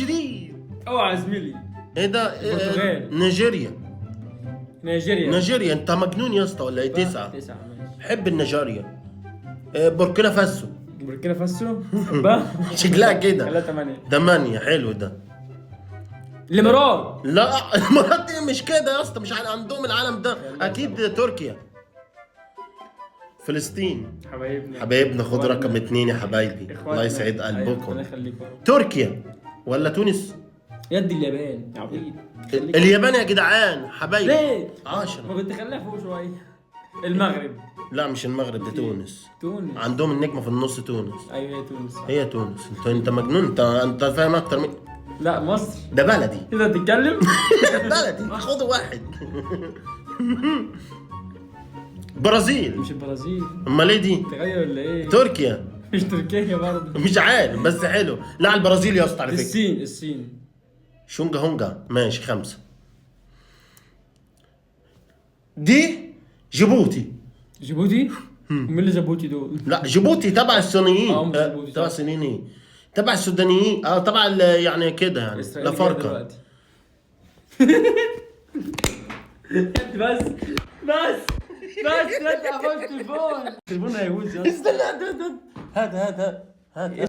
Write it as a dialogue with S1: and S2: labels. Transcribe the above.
S1: جديد.
S2: اوعى زميلي.
S1: ايه ده؟
S2: البرتغال.
S1: نيجيريا.
S2: نيجيريا
S1: انت مجنون يا اسطى ولا ايه؟ 9.
S2: 9 ماشي.
S1: حب النيجيريا. بوركينا فاسو.
S2: بوركينا فاسو بقى
S1: شكلها كده.
S2: خليها 8.
S1: 8 حلو ده.
S2: الامارات.
S1: لا الامارات دي مش كده يا اسطى، مش عندهم العالم ده. اكيد تركيا. فلسطين. حبايبنا خد رقم 2 يا حبايبي. الله يسعد قلبكم.
S2: الله يخليكم.
S1: تركيا ولا تونس؟
S2: يد اليابان يا عبيد.
S1: اليابان يا جدعان حبايبي.
S2: ليه؟
S1: 10.
S2: ما كنت خليها فوق شويه. المغرب.
S1: لا مش المغرب، دي تونس.
S2: تونس.
S1: عندهم النجمة في النص تونس.
S2: ايوه تونس.
S1: هي تونس. انت مجنون، انت فاهم اكتر من.
S2: لا مصر.
S1: ده بلدي.
S2: كده تتكلم.
S1: بلدي خدوا واحد. برازيل.
S2: مش البرازيل.
S1: امال ايه دي؟
S2: تغير ولا ايه؟
S1: تركيا.
S2: مش تركيا برضه.
S1: مش عارف بس حلو. لا البرازيل يا اسطى على فكره.
S2: الصين.
S1: شونجا هونجا ماشي 5. دي جيبوتي.
S2: مين اللي جيبوتي دول؟
S1: لا جيبوتي تبع الصينيين.
S2: مش جيبوتي
S1: تبع الصينيين ايه؟ تبع السودانيين. تبع يعني كده يعني. لا فرقه.
S2: بس لا تقفل التليفون. التليفون هيهوز يا اسطى.
S1: استنى هات